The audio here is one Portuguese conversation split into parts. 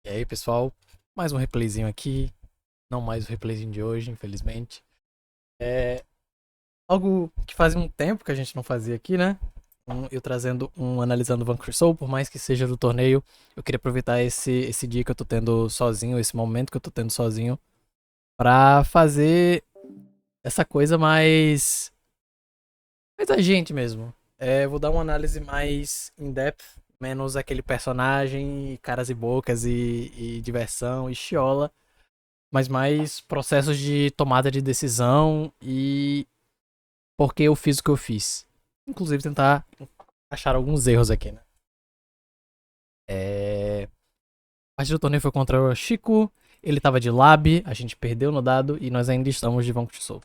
E aí, pessoal, mais um replayzinho aqui. Não mais o replayzinho de hoje, infelizmente. É algo que fazia um tempo que a gente não fazia aqui, né? Eu trazendo analisando o Vanquish Soul, por mais que seja do torneio, eu queria aproveitar esse dia que eu tô tendo sozinho, esse momento que eu tô tendo sozinho, pra fazer essa coisa mais a gente mesmo. Vou dar uma análise mais in-depth, menos aquele personagem, caras e bocas e diversão e chiola, mas mais processos de tomada de decisão e por que eu fiz o que eu fiz. Inclusive tentar achar alguns erros aqui, né? A parte do torneio foi contra o Chico, ele tava de lab, a gente perdeu no dado e nós ainda estamos de Vanquish Soul.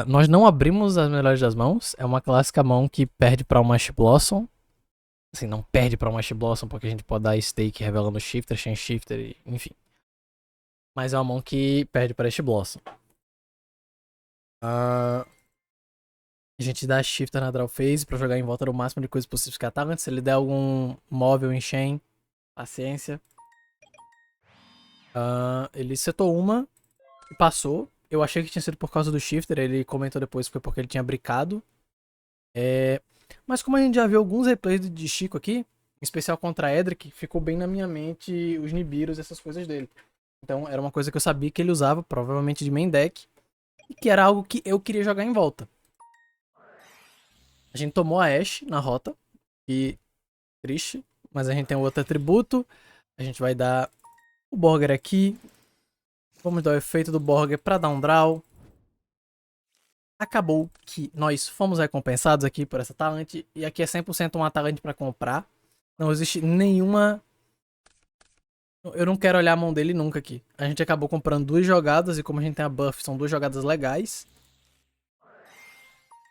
Nós não abrimos as melhores das mãos, é uma clássica mão que perde pra uma Ash Blossom. Assim, não perde pra uma Ash Blossom porque a gente pode dar stake revelando Shifter, Chain Shifter, enfim. Mas é uma mão que perde pra Ash Blossom. Uh, A gente dá shifter na draw phase pra jogar em volta do máximo de coisas possíveis que atacam. Se ele der algum móvel em chain, paciência. Ele setou uma e passou. Eu achei que tinha sido por causa do shifter. Ele comentou depois que foi porque ele tinha bricado. Mas como a gente já viu alguns replays de Chico aqui, em especial contra Edric, ficou bem na minha mente os Nibirus e essas coisas dele. Então era uma coisa que eu sabia que ele usava, provavelmente de main deck. E que era algo que eu queria jogar em volta. A gente tomou a Ashe na rota. E triste. Mas a gente tem outro atributo. A gente vai dar o Borger aqui. Vamos dar o efeito do Borger para dar um draw. Acabou que nós fomos recompensados aqui por essa talent. E aqui é 100% uma talent para comprar. Não existe nenhuma... Eu não quero olhar a mão dele nunca aqui. A gente acabou comprando duas jogadas. E como a gente tem a buff, são duas jogadas legais.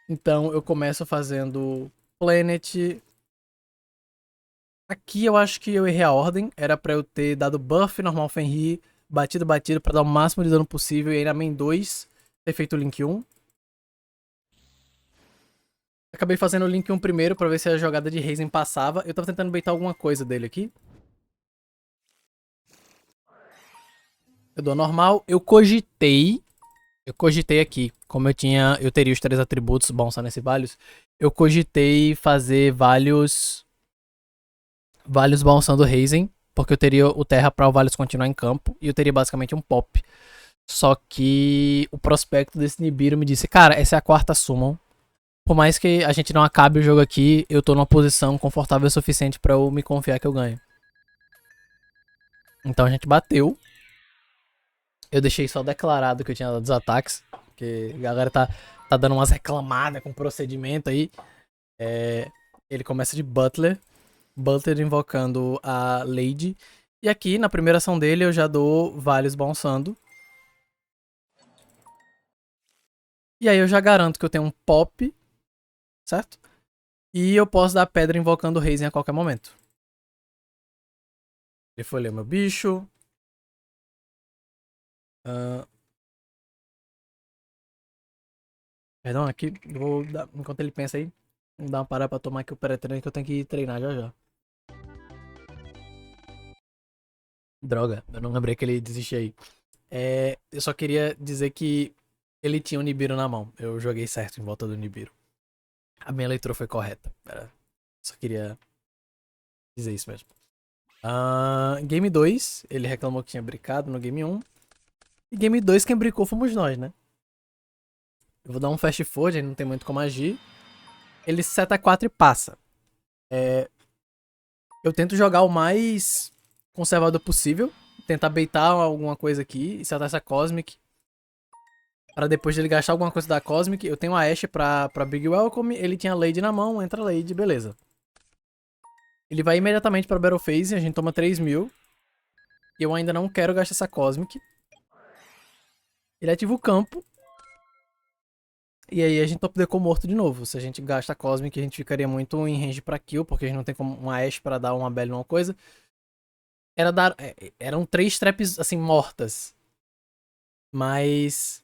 Então eu começo fazendo Planet. Aqui eu acho que eu errei a ordem. Era pra eu ter dado buff normal Fenrir, batido pra dar o máximo de dano possível. E aí na main 2 ter feito o Link 1. Acabei fazendo o Link 1 primeiro pra ver se a jogada de Razen passava. Eu tava tentando baitar alguma coisa dele aqui. Eu dou normal. Eu cogitei aqui, como eu teria os três atributos bons só nesse Valios. Eu cogitei fazer Valios balsando Razen, porque eu teria o Terra pra o Valios continuar em campo, e eu teria basicamente um pop. Só que o prospecto desse Nibiru me disse, cara, essa é a quarta summon. Por mais que a gente não acabe o jogo aqui, eu tô numa posição confortável o suficiente pra eu me confiar que eu ganho. Então a gente bateu. Eu deixei só declarado que eu tinha dado os ataques, porque a galera tá dando umas reclamadas com o procedimento aí. Ele começa de Butler. Butler invocando a Lady. E aqui, na primeira ação dele, eu já dou Valios bouncando. E aí eu já garanto que eu tenho um pop, certo? E eu posso dar pedra invocando o Razen a qualquer momento. Ele foi ler meu bicho. Perdão, aqui, enquanto ele pensa aí, vou dar uma parada pra tomar aqui o pré-treino que eu tenho que treinar já já. Droga, eu não lembrei que ele desistiu aí. Eu só queria dizer que ele tinha o Nibiru na mão. Eu joguei certo em volta do Nibiru. A minha leitura foi correta. Só queria dizer isso mesmo. Game 2, ele reclamou que tinha brincado no Game 1. E Game 2, quem brincou fomos nós, né? Eu vou dar um fast forward, ele não tem muito como agir. Ele seta 4 e passa. Eu tento jogar o mais conservador possível. Tentar baitar alguma coisa aqui e setar essa Cosmic. Pra depois dele gastar alguma coisa da Cosmic. Eu tenho a Ashe pra Big Welcome. Ele tinha a Lady na mão, entra a Lady, beleza. Ele vai imediatamente pra Battle Phase, a gente toma 3.000. E eu ainda não quero gastar essa Cosmic. Ele ativa o campo. E aí a gente top decou morto de novo. Se a gente gasta a Cosmic, a gente ficaria muito em range pra kill, porque a gente não tem como uma Ashe pra dar uma Belle ou uma coisa. Eram 3 traps, assim, mortas. Mas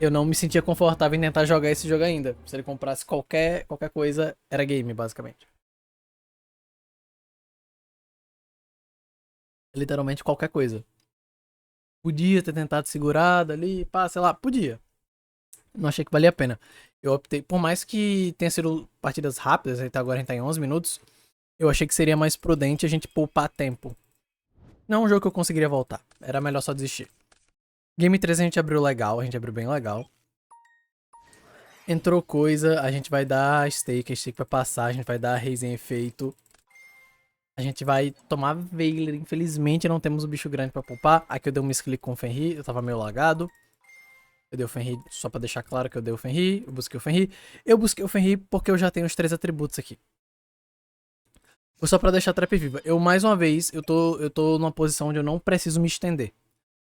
eu não me sentia confortável em tentar jogar esse jogo ainda. Se ele comprasse qualquer coisa, era game, basicamente. É literalmente qualquer coisa. Podia ter tentado segurar dali, pá, sei lá, podia. Não achei que valia a pena. Eu optei, por mais que tenha sido partidas rápidas, até agora a gente tá em 11 minutos, eu achei que seria mais prudente a gente poupar tempo. Não é um jogo que eu conseguiria voltar. Era melhor só desistir. Game 3 a gente abriu legal, a gente abriu bem legal. Entrou coisa, a gente vai dar stake, a stake vai passar, a gente vai dar raise em efeito. A gente vai tomar Veiler. Infelizmente não temos o bicho grande pra poupar. Aqui eu dei um misclick com o Fenrir, eu tava meio lagado. Eu dei o Fenrir só pra deixar claro que eu dei o Fenrir. Eu busquei o Fenrir. Eu busquei o Fenrir porque eu já tenho os 3 atributos aqui. Foi só pra deixar a trap viva. Eu, mais uma vez, eu tô numa posição onde eu não preciso me estender.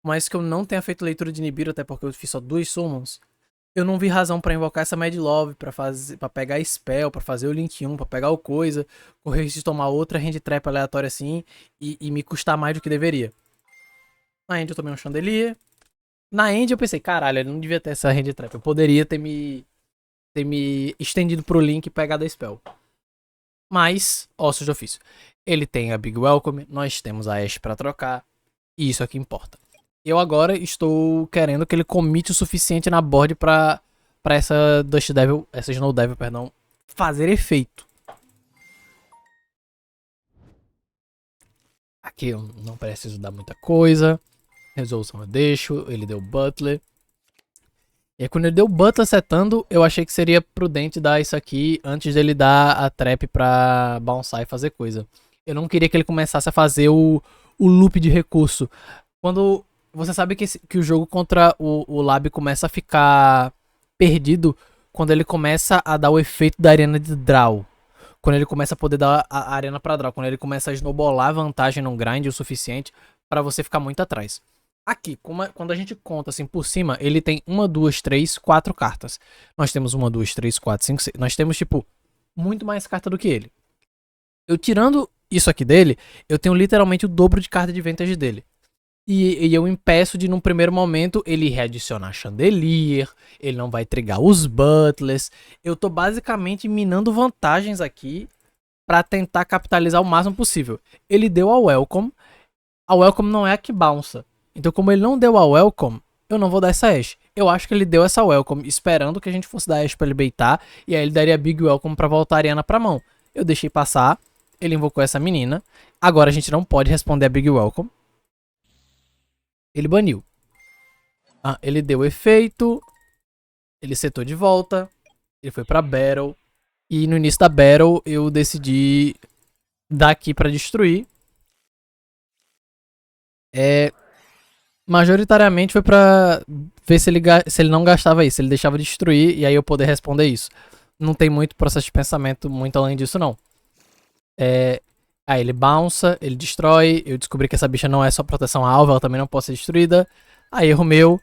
Mas que eu não tenha feito leitura de Nibiru, até porque eu fiz só 2 summons. Eu não vi razão pra invocar essa Mad Love, pra pegar Spell, pra fazer o Link 1, pra pegar o coisa, correr de tomar outra hand trap aleatória assim e me custar mais do que deveria. Na end eu tomei um Chandelier. Na end eu pensei, caralho, ele não devia ter essa hand trap. Eu poderia ter me estendido pro Link e pegado a Spell. Mas, ossos de ofício. Ele tem a Big Welcome, nós temos a Ashe pra trocar, e isso é que importa. Eu agora estou querendo que ele comite o suficiente na board pra essa Dust Devil, essa Snow Devil, perdão, fazer efeito. Aqui eu não preciso dar muita coisa. Resolução eu deixo, ele deu Butler. E aí quando ele deu Butler setando, eu achei que seria prudente dar isso aqui antes dele dar a trap pra bounçar e fazer coisa. Eu não queria que ele começasse a fazer o loop de recurso. Quando você sabe que o jogo contra o Lab começa a ficar perdido quando ele começa a dar o efeito da arena de draw. Quando ele começa a poder dar a arena pra draw. Quando ele começa a snowballar a vantagem num grind o suficiente pra você ficar muito atrás. Aqui, quando a gente conta assim por cima, ele tem 1, 2, 3, 4 cartas. Nós temos 1, 2, 3, 4, 5, 6. Nós temos, tipo, muito mais carta do que ele. Eu tirando isso aqui dele, eu tenho literalmente o dobro de carta de vintage dele. E eu impeço de, num primeiro momento, ele readicionar Chandelier, ele não vai trigar os Butlers. Eu tô basicamente minando vantagens aqui pra tentar capitalizar o máximo possível. Ele deu a Welcome não é a que bounça. Então como ele não deu a Welcome, eu não vou dar essa Ashe. Eu acho que ele deu essa Welcome esperando que a gente fosse dar Ashe pra ele baitar, e aí ele daria a Big Welcome pra voltar a Ariana pra mão. Eu deixei passar, ele invocou essa menina, agora a gente não pode responder a Big Welcome. Ele baniu. Ah, ele deu efeito. Ele setou de volta. Ele foi pra Battle. E no início da Battle eu decidi dar aqui pra destruir. Majoritariamente foi pra ver se ele não gastava isso. Se ele deixava destruir e aí eu poder responder isso. Não tem muito processo de pensamento muito além disso não. Aí ele bounça, ele destrói. Eu descobri que essa bicha não é só proteção alvo, ela também não pode ser destruída. Aí erro meu.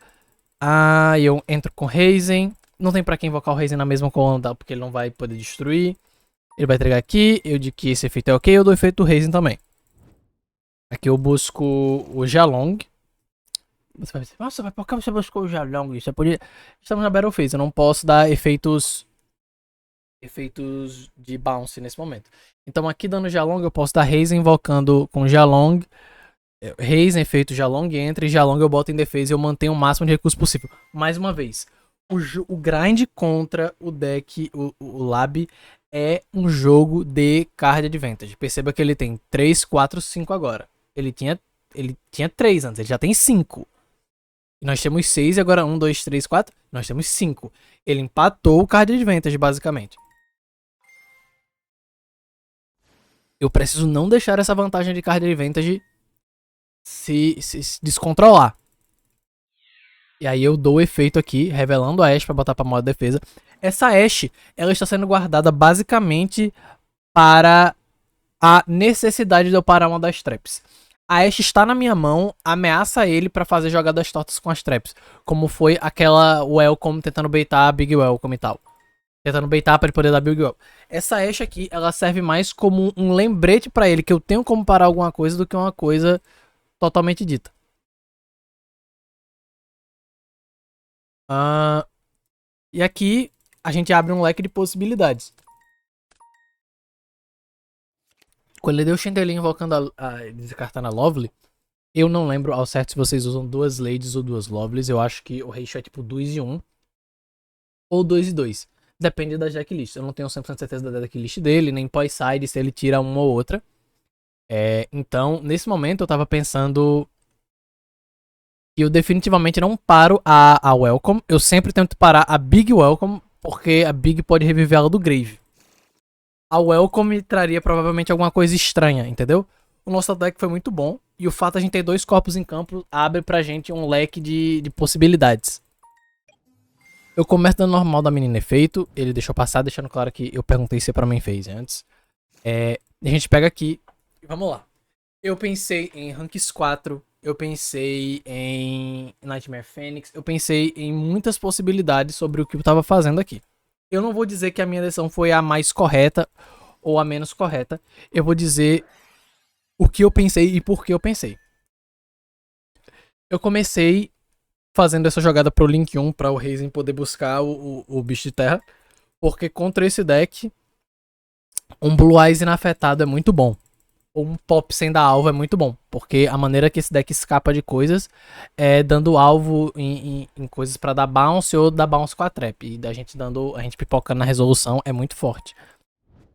Aí eu entro com Razen. Não tem pra quem invocar o Razen na mesma coluna, porque ele não vai poder destruir. Ele vai entregar aqui. Eu de que esse efeito é ok, eu dou efeito do Razen também. Aqui eu busco o Jalong. Você vai dizer, nossa, mas por que você buscou o Jalong? Você podia... Estamos na Battle Phase, eu não posso dar efeitos de bounce nesse momento. Então aqui dando Jalong, eu posso dar Razen invocando com Jalong. Razen, efeito Jalong, entra e Jalong eu boto em defesa e eu mantenho o máximo de recursos possível. Mais uma vez, o grind contra o deck, o Lab, é um jogo de card advantage. Perceba que ele tem 3, 4, 5 agora. Ele tinha 3 antes, ele já tem 5. E nós temos 6 e agora 1, 2, 3, 4. Nós temos 5. Ele empatou o card advantage, basicamente. Eu preciso não deixar essa vantagem de card advantage se descontrolar. E aí eu dou o efeito aqui, revelando a Ashe pra botar pra modo de defesa. Essa Ashe, ela está sendo guardada basicamente para a necessidade de eu parar uma das traps. A Ashe está na minha mão, ameaça ele pra fazer jogadas tortas com as traps. Como foi aquela Welcome tentando baitar a Big Welcome e tal. Tentando baitar pra ele poder dar Big Welcome. Essa Ashe aqui, ela serve mais como um lembrete pra ele que eu tenho como parar alguma coisa do que uma coisa totalmente dita. E aqui a gente abre um leque de possibilidades. Quando ele deu o Chandelier invocando descartando a Lovely, Eu não lembro ao certo se vocês usam 2 Ladies ou 2 Lovelies. Eu acho que o ratio é tipo 2 e 1 ou 2 e 2. Depende da decklist. Eu não tenho 100% certeza da decklist dele, nem pós-side se ele tira uma ou outra. Então, nesse momento eu tava pensando que eu definitivamente não paro a Welcome. Eu sempre tento parar a Big Welcome, porque a Big pode reviver ela do Grave. A Welcome traria provavelmente alguma coisa estranha, entendeu? O nosso deck foi muito bom, e o fato de a gente ter 2 corpos em campo abre pra gente um leque de possibilidades. Eu começo dando normal da menina efeito, ele deixou passar, deixando claro que eu perguntei se pra mim fez antes. A gente pega aqui, vamos lá. Eu pensei em Ranks 4, eu pensei em Nightmare Phoenix, eu pensei em muitas possibilidades sobre o que eu tava fazendo aqui. Eu não vou dizer que a minha decisão foi a mais correta ou a menos correta. Eu vou dizer o que eu pensei e por que eu pensei. Eu comecei fazendo essa jogada pro Link 1 para o Razen poder buscar o bicho de terra, porque contra esse deck, um Blue Eyes inafetado é muito bom. Ou um Pop sem dar alvo é muito bom, porque a maneira que esse deck escapa de coisas é dando alvo em coisas para dar bounce ou dar bounce com a trap. E a gente pipocando na resolução é muito forte.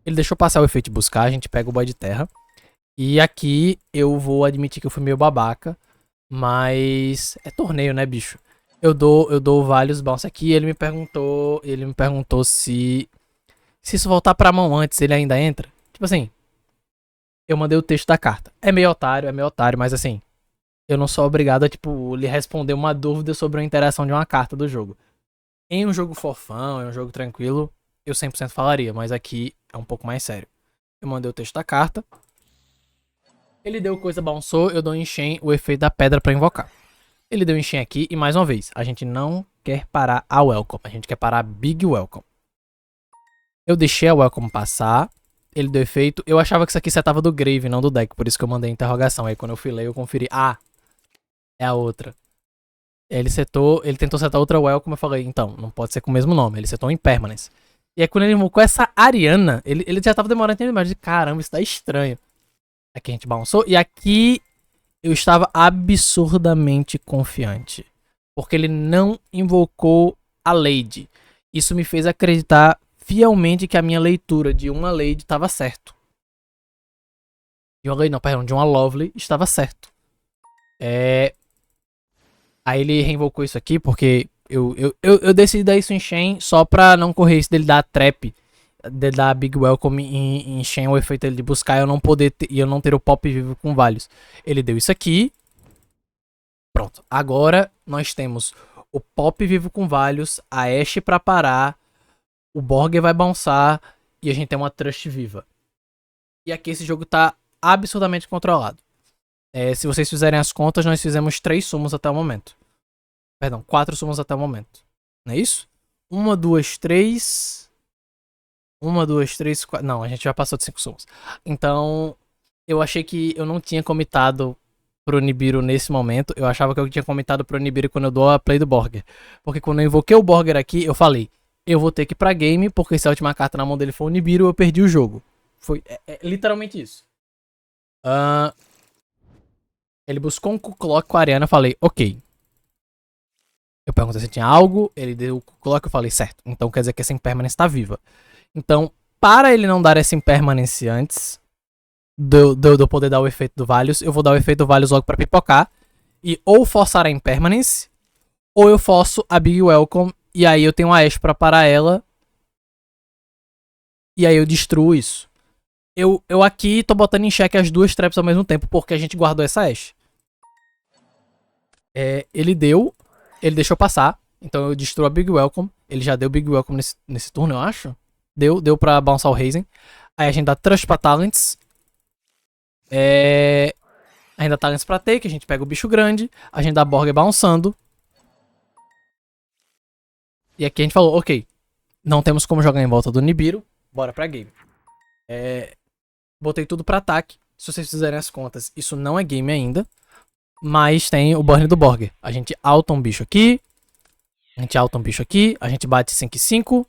Ele deixou passar o efeito de buscar, a gente pega o boy de terra. E aqui eu vou admitir que eu fui meio babaca, mas é torneio, né, bicho? Eu dou vários bounce aqui. Ele me perguntou se isso voltar pra mão antes, ele ainda entra. Tipo assim, eu mandei o texto da carta. É meio otário, mas assim, eu não sou obrigado a, tipo, lhe responder uma dúvida sobre a interação de uma carta do jogo. Em um jogo forfão, em um jogo tranquilo, eu 100% falaria, mas aqui é um pouco mais sério. Eu mandei o texto da carta. Ele deu coisa bounçou, eu dou enchen o efeito da pedra pra invocar. Ele deu enchen aqui e mais uma vez, a gente não quer parar a Welcome, a gente quer parar a Big Welcome. Eu deixei a Welcome passar, ele deu efeito. Eu achava que isso aqui setava do Grave, não do deck, por isso que eu mandei a interrogação. Aí quando eu fui ler, eu conferi. Ah, é a outra. Ele tentou setar outra Welcome, eu falei, então, não pode ser com o mesmo nome. Ele setou um Impermanence. E aí quando ele invocou essa Ariana, ele já tava demorando demais. Caramba, isso tá estranho. Aqui a gente balançou. E aqui eu estava absurdamente confiante. Porque ele não invocou a Lady. Isso me fez acreditar fielmente que a minha leitura de uma Lady estava certo. De uma Lady, não, perdão, de uma Lovely estava certo. Aí ele reinvocou isso aqui porque eu decidi dar isso em Shen só pra não correr isso dele dar trap, dele dar Big Welcome em Shen, o efeito dele de buscar eu não poder ter, e eu não ter o pop vivo com Valios. Ele deu isso aqui. Pronto. Agora nós temos o pop vivo com Valios, a Ashe pra parar, o Borger vai bounçar e a gente tem uma Trust viva. E aqui esse jogo tá absurdamente controlado. Se vocês fizerem as contas, nós fizemos 3 sumos até o momento. Perdão, 4 sumos até o momento. Não é isso? 1, 2, 3. 1, 2, 3, 4. Não, a gente já passou de 5 sumos. Então, eu achei que eu não tinha comitado pro Nibiru nesse momento. Eu achava que eu tinha comitado pro Nibiru quando eu dou a play do Borger. Porque quando eu invoquei o Borger aqui, eu falei, eu vou ter que ir pra game, porque se a última carta na mão dele for o Nibiru, eu perdi o jogo. Foi literalmente isso. Ele buscou um Clock com a Ariana, eu falei, ok. Eu perguntei se tinha algo, ele deu o coloque, eu falei, certo. Então quer dizer que essa impermanência tá viva. Então, para ele não dar essa impermanência antes de eu poder dar o efeito do Valios, eu vou dar o efeito do Valios logo pra pipocar. E ou forçar a impermanence, ou eu forço a Big Welcome, e aí eu tenho a Ashe pra parar ela. E aí eu destruo isso. Eu aqui tô botando em xeque as duas traps ao mesmo tempo, porque a gente guardou essa Ashe. Ele deixou passar. Então eu destruo a Big Welcome. Ele já deu Big Welcome nesse turno, eu acho. Deu pra bounçar o Razen. Aí a gente dá Trust pra Talents. Ainda Talents pra Take. A gente pega o bicho grande. A gente dá Borger bounçando. E aqui a gente falou, ok. Não temos como jogar em volta do Nibiru. Bora pra game. Botei tudo pra ataque. Se vocês fizerem as contas, isso não é game ainda. Mas tem o burn do Borger. A gente alta um bicho aqui. A gente alta um bicho aqui. A gente bate 5 e 5.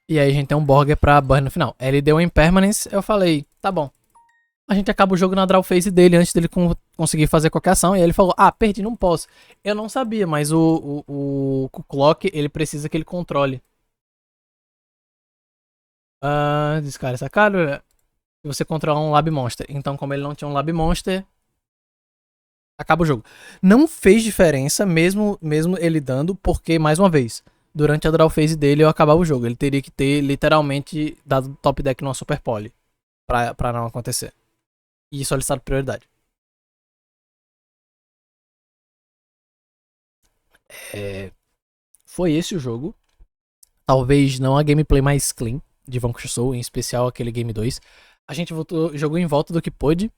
E aí a gente tem um Borger pra burn no final. Ele deu um Impermanence, eu falei, tá bom. A gente acaba o jogo na draw phase dele antes dele conseguir fazer qualquer ação. E aí ele falou, perdi, não posso. Eu não sabia, mas o Clock, ele precisa que ele controle. Descarga essa cara. E você controla um Lab Monster. Então, como ele não tinha um Lab Monster, acaba o jogo. Não fez diferença, mesmo ele dando, porque, mais uma vez, durante a draw phase dele eu acabava o jogo. Ele teria que ter, literalmente, dado top deck numa Super Poly. Pra não acontecer. E solicitado prioridade. Foi esse o jogo. Talvez não a gameplay mais clean de Vanquish Soul, em especial aquele Game 2. A gente jogou em volta do que pôde.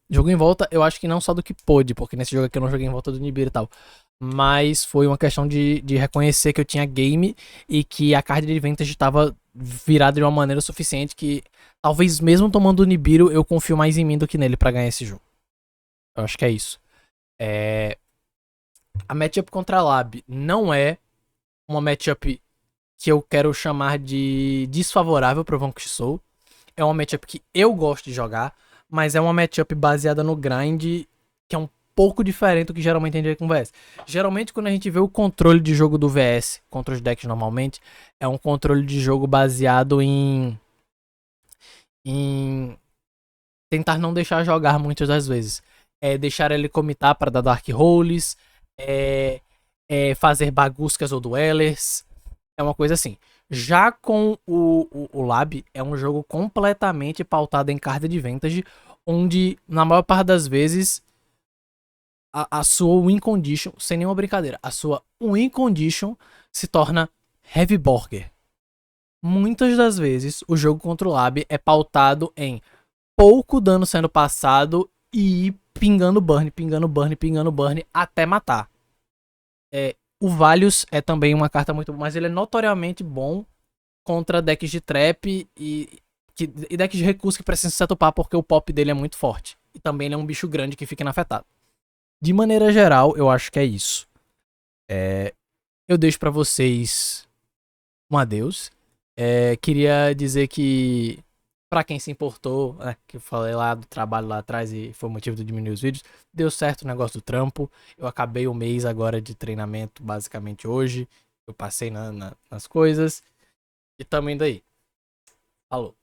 Jogou em volta, eu acho que não só do que pôde, porque nesse jogo aqui eu não joguei em volta do Nibiru e tal. Mas foi uma questão de reconhecer que eu tinha game e que a card de Advantage estava virada de uma maneira suficiente que talvez mesmo tomando o Nibiru eu confio mais em mim do que nele pra ganhar esse jogo. Eu acho que é isso. A matchup contra a Lab não é uma matchup que eu quero chamar de desfavorável pro Vanquish Soul. É uma matchup que eu gosto de jogar, mas é uma matchup baseada no grind que é um pouco diferente do que geralmente a gente vê com o VS. Geralmente, quando a gente vê o controle de jogo do VS contra os decks normalmente, é um controle de jogo baseado em tentar não deixar jogar muitas das vezes. É deixar ele comitar para dar Dark Rolls, fazer baguscas ou duelers. É uma coisa assim. Já com o Lab, é um jogo completamente pautado em card de Vantage, onde, na maior parte das vezes, a sua win condition, sem nenhuma brincadeira, a sua win condition se torna Heavy Burger. Muitas das vezes, o jogo contra o Lab é pautado em pouco dano sendo passado e ir pingando burn, pingando burn, pingando burn, até matar. O Valius é também uma carta muito boa, mas ele é notoriamente bom contra decks de trap e decks de recurso que precisam se setupar porque o pop dele é muito forte. E também ele é um bicho grande que fica inafetado. De maneira geral, eu acho que é isso. Eu deixo pra vocês um adeus. Queria dizer que, pra quem se importou, né, que eu falei lá do trabalho lá atrás e foi o motivo de diminuir os vídeos, deu certo o negócio do trampo. Eu acabei o mês agora de treinamento, basicamente hoje. Eu passei nas coisas. E tamo indo aí. Falou.